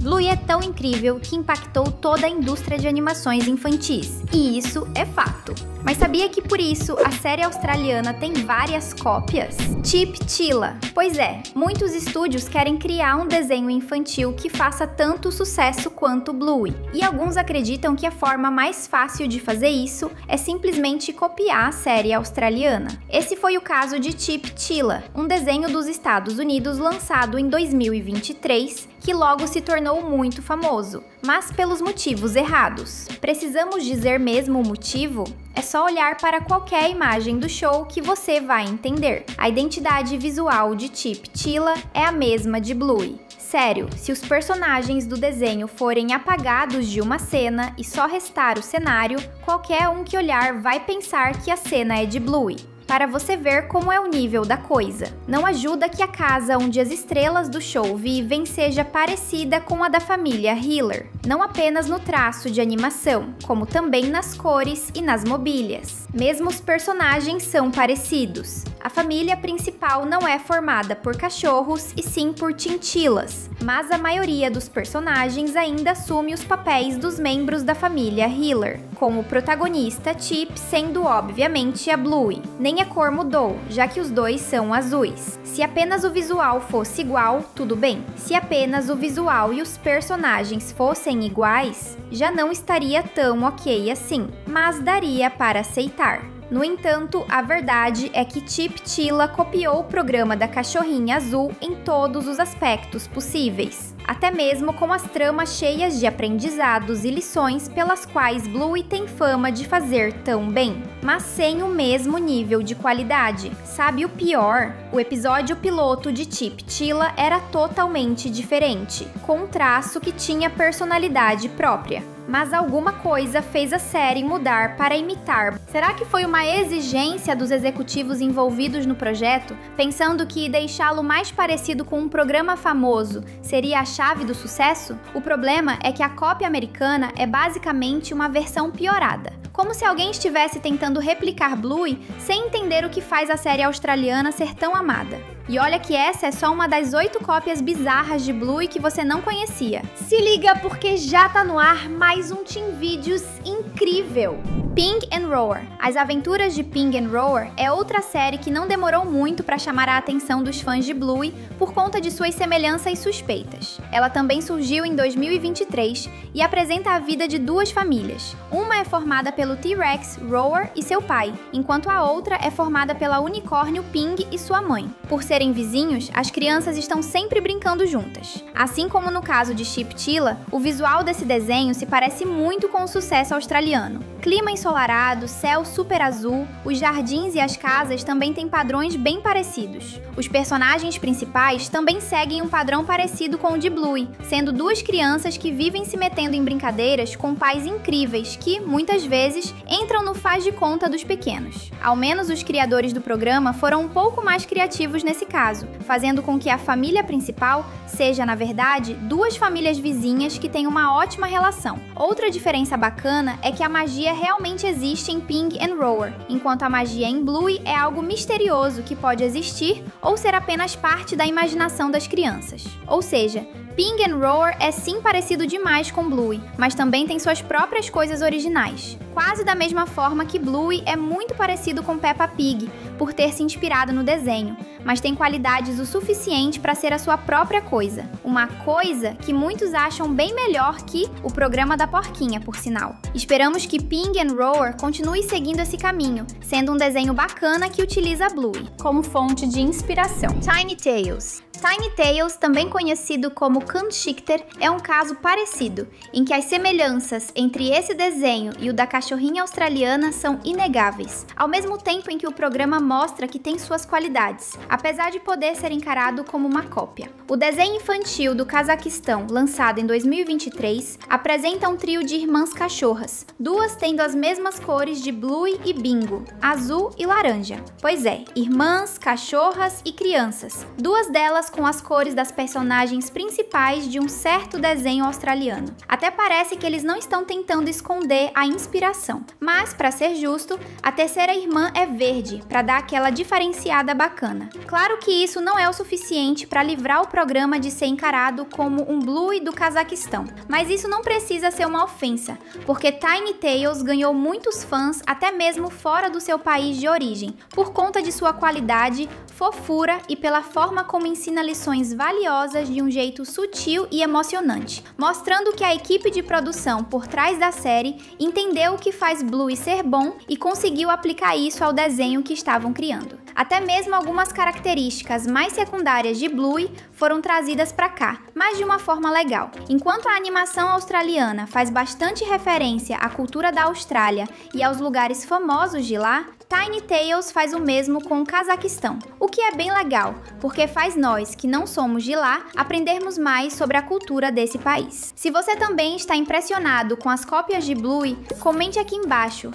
Bluey é tão incrível que impactou toda a indústria de animações infantis, e isso é fato. Mas sabia que por isso a série australiana tem várias cópias? Chip Chila. Pois é, muitos estúdios querem criar um desenho infantil que faça tanto sucesso quanto Bluey. E alguns acreditam que a forma mais fácil de fazer isso é simplesmente copiar a série australiana. Esse foi o caso de Chip Chila, um desenho dos Estados Unidos lançado em 2023, que logo se tornou muito famoso, mas pelos motivos errados. Precisamos dizer mesmo o motivo? É só olhar para qualquer imagem do show que você vai entender. A identidade visual de Chip Chila é a mesma de Bluey. Sério, se os personagens do desenho forem apagados de uma cena e só restar o cenário, qualquer um que olhar vai pensar que a cena é de Bluey. Para você ver como é o nível da coisa. Não ajuda que a casa onde as estrelas do show vivem seja parecida com a da família Hiller, não apenas no traço de animação, como também nas cores e nas mobílias. Mesmo os personagens são parecidos. A família principal não é formada por cachorros e sim por chinchilas, mas a maioria dos personagens ainda assume os papéis dos membros da família Hiller, com o protagonista Chip sendo obviamente a Bluey. Nem a cor mudou, já que os dois são azuis. Se apenas o visual fosse igual, tudo bem. Se apenas o visual e os personagens fossem iguais, já não estaria tão ok assim, mas daria para aceitar. No entanto, a verdade é que Chip Chila copiou o programa da Cachorrinha Azul em todos os aspectos possíveis, até mesmo com as tramas cheias de aprendizados e lições pelas quais Bluey tem fama de fazer tão bem, mas sem o mesmo nível de qualidade. Sabe o pior? O episódio piloto de Chip Chila era totalmente diferente, com um traço que tinha personalidade própria. Mas alguma coisa fez a série mudar para imitar. Será que foi uma exigência dos executivos envolvidos no projeto, pensando que deixá-lo mais parecido com um programa famoso seria a chave do sucesso? O problema é que a cópia americana é basicamente uma versão piorada. Como se alguém estivesse tentando replicar Bluey sem entender o que faz a série australiana ser tão amada. E olha que essa é só uma das 8 cópias bizarras de Bluey que você não conhecia. Se liga porque já tá no ar mais um Teen Videos incrível! Ping and Roar. As Aventuras de Ping and Roar é outra série que não demorou muito para chamar a atenção dos fãs de Bluey por conta de suas semelhanças suspeitas. Ela também surgiu em 2023 e apresenta a vida de duas famílias. Uma é formada pelo T-Rex, Roar e seu pai, enquanto a outra é formada pela unicórnio Ping e sua mãe. Por serem vizinhos, as crianças estão sempre brincando juntas. Assim como no caso de Chip Chila, o visual desse desenho se parece muito com o sucesso australiano. Clima ensolarado, céu super azul, os jardins e as casas também têm padrões bem parecidos. Os personagens principais também seguem um padrão parecido com o de Bluey, sendo duas crianças que vivem se metendo em brincadeiras com pais incríveis que, muitas vezes, entram no faz de conta dos pequenos. Ao menos os criadores do programa foram um pouco mais criativos nesse caso, fazendo com que a família principal seja, na verdade, duas famílias vizinhas que têm uma ótima relação. Outra diferença bacana é que a magia realmente existe em Ping and Roar, enquanto a magia em Bluey é algo misterioso que pode existir ou ser apenas parte da imaginação das crianças. Ou seja, Ping and Roar é sim parecido demais com Bluey, mas também tem suas próprias coisas originais. Quase da mesma forma que Bluey é muito parecido com Peppa Pig, por ter se inspirado no desenho, mas tem qualidades o suficiente para ser a sua própria coisa. Uma coisa que muitos acham bem melhor que o programa da porquinha, por sinal. Esperamos que Ping and Roar continue seguindo esse caminho, sendo um desenho bacana que utiliza Bluey como fonte de inspiração. Tiny Tales. Tiny Tales, também conhecido como Kunstschikter, é um caso parecido, em que as semelhanças entre esse desenho e o da cachorrinha australiana são inegáveis, ao mesmo tempo em que o programa mostra que tem suas qualidades, apesar de poder ser encarado como uma cópia. O desenho infantil do Cazaquistão, lançado em 2023, apresenta um trio de irmãs cachorras, duas tendo as mesmas cores de Bluey e Bingo, azul e laranja. Pois é, irmãs, cachorras e crianças, duas delas com as cores das personagens principais de um certo desenho australiano. Até parece que eles não estão tentando esconder a inspiração. Mas, para ser justo, a terceira irmã é verde, para dar aquela diferenciada bacana. Claro que isso não é o suficiente para livrar o programa de ser encarado como um Bluey do Cazaquistão. Mas isso não precisa ser uma ofensa, porque Tiny Tales ganhou muitos fãs até mesmo fora do seu país de origem, por conta de sua qualidade, fofura e pela forma como ensina lições valiosas de um jeito sutil e emocionante, mostrando que a equipe de produção por trás da série entendeu o que faz Bluey ser bom e conseguiu aplicar isso ao desenho que estavam criando. Até mesmo algumas características mais secundárias de Bluey foram trazidas para cá, mas de uma forma legal. Enquanto a animação australiana faz bastante referência à cultura da Austrália e aos lugares famosos de lá, Tiny Tales faz o mesmo com o Cazaquistão, o que é bem legal, porque faz nós, que não somos de lá, aprendermos mais sobre a cultura desse país. Se você também está impressionado com as cópias de Bluey, comente aqui embaixo,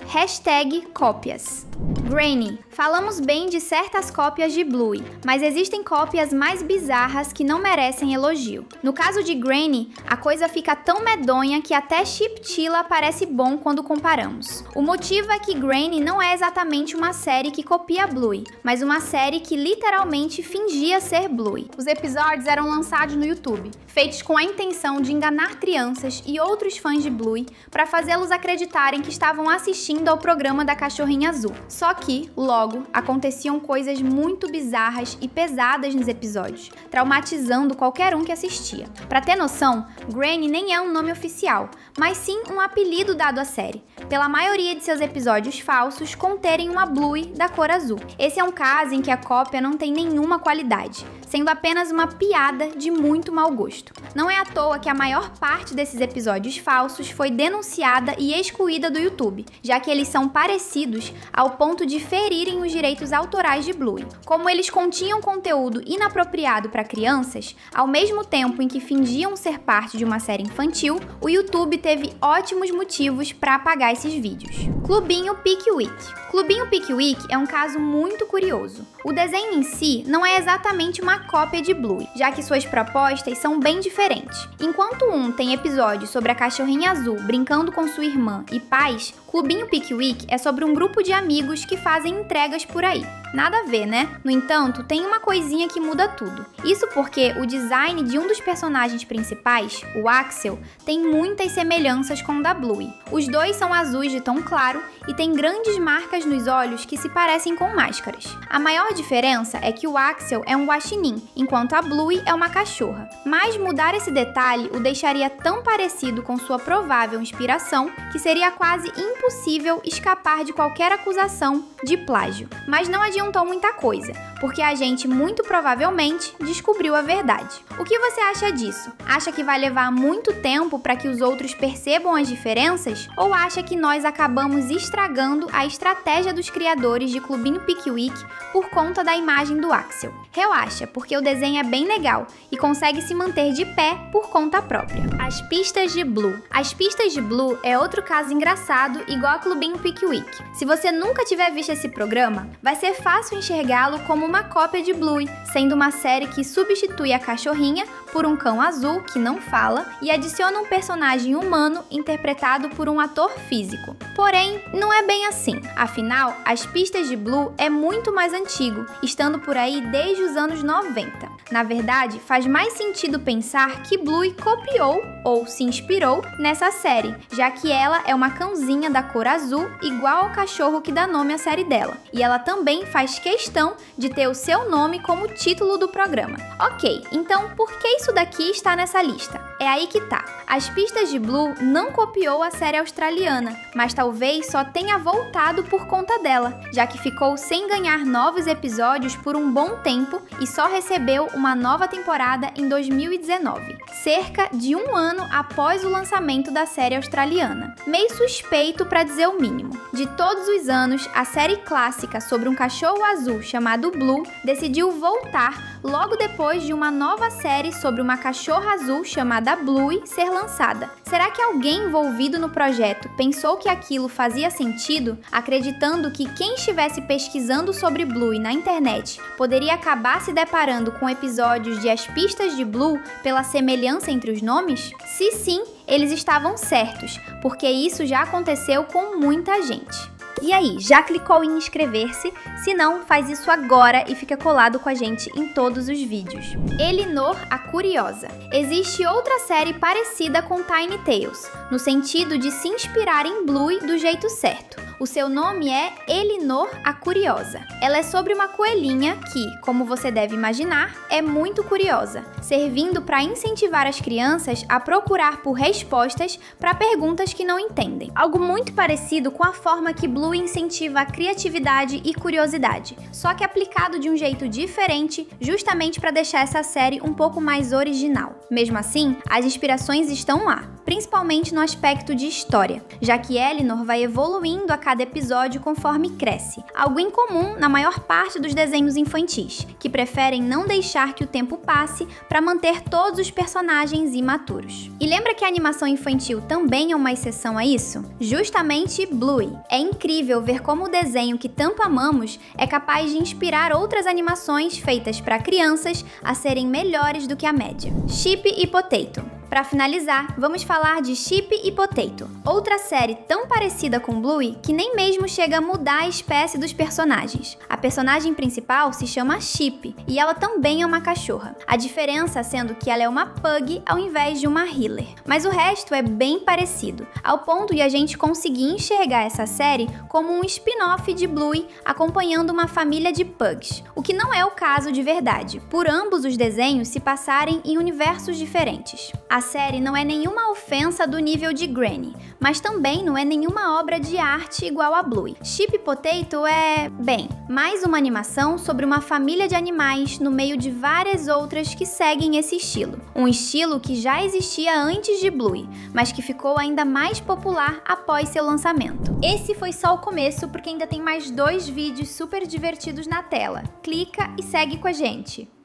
#cópias. Granny. Falamos bem de certas cópias de Bluey, mas existem cópias mais bizarras que não merecem elogio. No caso de Granny, a coisa fica tão medonha que até Chiptila parece bom quando comparamos. O motivo é que Granny não é exatamente uma série que copia Bluey, mas uma série que literalmente fingia ser Bluey. Os episódios eram lançados no YouTube, feitos com a intenção de enganar crianças e outros fãs de Bluey para fazê-los acreditarem que estavam assistindo ao programa da Cachorrinha Azul. Só que, logo, aconteciam coisas muito bizarras e pesadas nos episódios, traumatizando qualquer um que assistia. Pra ter noção, Granny nem é um nome oficial, mas sim um apelido dado à série, pela maioria de seus episódios falsos conterem uma Bluey da cor azul. Esse é um caso em que a cópia não tem nenhuma qualidade, sendo apenas uma piada de muito mau gosto. Não é à toa que a maior parte desses episódios falsos foi denunciada e excluída do YouTube, já que eles são parecidos ao ponto de ferirem os direitos autorais de Bluey. Como eles continham conteúdo inapropriado para crianças, ao mesmo tempo em que fingiam ser parte de uma série infantil, o YouTube teve ótimos motivos para apagar esses vídeos. Clubinho Pickwick. Clubinho Pickwick é um caso muito curioso. O desenho em si não é exatamente uma cópia de Bluey, já que suas propostas são bem diferentes. Enquanto um tem episódios sobre a cachorrinha azul brincando com sua irmã e pais, Clubinho Pickwick é sobre um grupo de amigos que fazem entregas por aí. Nada a ver, né? No entanto, tem uma coisinha que muda tudo. Isso porque o design de um dos personagens principais, o Axel, tem muitas semelhanças com o da Bluey. Os dois são azuis de tom claro e têm grandes marcas nos olhos que se parecem com máscaras. A maior diferença é que o Axel é um guaxinim, enquanto a Bluey é uma cachorra. Mas mudar esse detalhe o deixaria tão parecido com sua provável inspiração que seria quase impossível escapar de qualquer acusação de plágio. Mas não adiantou muita coisa, porque a gente muito provavelmente descobriu a verdade. O que você acha disso? Acha que vai levar muito tempo para que os outros percebam as diferenças? Ou acha que nós acabamos estragando a estratégia dos criadores de Clubinho Pickwick por conta da imagem do Axel? Relaxa, porque o desenho é bem legal e consegue se manter de pé por conta própria. As pistas de Blue. As pistas de Blue é outro caso engraçado igual a Clubinho Pickwick. Se você nunca tiver visto esse programa, vai ser fácil enxergá-lo como uma cópia de Bluey, sendo uma série que substitui a cachorrinha por um cão azul que não fala e adiciona um personagem humano interpretado por um ator físico. Porém, não é bem assim. Afinal, As Pistas de Blue é muito mais antigo, estando por aí desde os anos 90. Na verdade, faz mais sentido pensar que Bluey copiou ou se inspirou nessa série, já que ela é uma cãozinha da cor azul igual ao cachorro que dá nome à série dela. E ela também faz questão de ter o seu nome como título do programa. Ok, então por que isso daqui está nessa lista? É aí que tá. As Pistas de Blue não copiou a série australiana, mas talvez só tenha voltado por conta dela, já que ficou sem ganhar novos episódios por um bom tempo e só recebeu uma nova temporada em 2019, cerca de um ano após o lançamento da série australiana. Meio suspeito para dizer o mínimo. De todos os anos, a série clássica sobre um cachorro azul chamado Blue decidiu voltar logo depois de uma nova série sobre uma cachorra azul chamada Bluey ser lançada. Será que alguém envolvido no projeto pensou que aquilo fazia fazia sentido, acreditando que quem estivesse pesquisando sobre Bluey na internet poderia acabar se deparando com episódios de As Pistas de Blue pela semelhança entre os nomes? Se sim, eles estavam certos, porque isso já aconteceu com muita gente. E aí, já clicou em inscrever-se? Se não, faz isso agora e fica colado com a gente em todos os vídeos. Elinor a Curiosa. Existe outra série parecida com Tiny Tales, no sentido de se inspirar em Bluey do jeito certo. O seu nome é Elinor a Curiosa. Ela é sobre uma coelhinha que, como você deve imaginar, é muito curiosa, servindo para incentivar as crianças a procurar por respostas para perguntas que não entendem. Algo muito parecido com a forma que Bluey incentiva a criatividade e curiosidade, só que aplicado de um jeito diferente, justamente para deixar essa série um pouco mais original. Mesmo assim, as inspirações estão lá, principalmente no aspecto de história, já que Elinor vai evoluindo a cada episódio conforme cresce, algo incomum na maior parte dos desenhos infantis, que preferem não deixar que o tempo passe para manter todos os personagens imaturos. E lembra que a animação infantil também é uma exceção a isso? Justamente Bluey. É incrível ver como o desenho que tanto amamos é capaz de inspirar outras animações feitas para crianças a serem melhores do que a média. Chip e Potato. Para finalizar, vamos falar de Chip e Potato, outra série tão parecida com Bluey que nem mesmo chega a mudar a espécie dos personagens. A personagem principal se chama Chip e ela também é uma cachorra, a diferença sendo que ela é uma pug ao invés de uma heeler. Mas o resto é bem parecido, ao ponto de a gente conseguir enxergar essa série como um spin-off de Bluey acompanhando uma família de pugs, o que não é o caso de verdade, por ambos os desenhos se passarem em universos diferentes. A série não é nenhuma ofensa do nível de Granny, mas também não é nenhuma obra de arte igual a Bluey. Chip Potato é, bem, mais uma animação sobre uma família de animais no meio de várias outras que seguem esse estilo. Um estilo que já existia antes de Bluey, mas que ficou ainda mais popular após seu lançamento. Esse foi só o começo, porque ainda tem mais 2 vídeos super divertidos na tela. Clica e segue com a gente!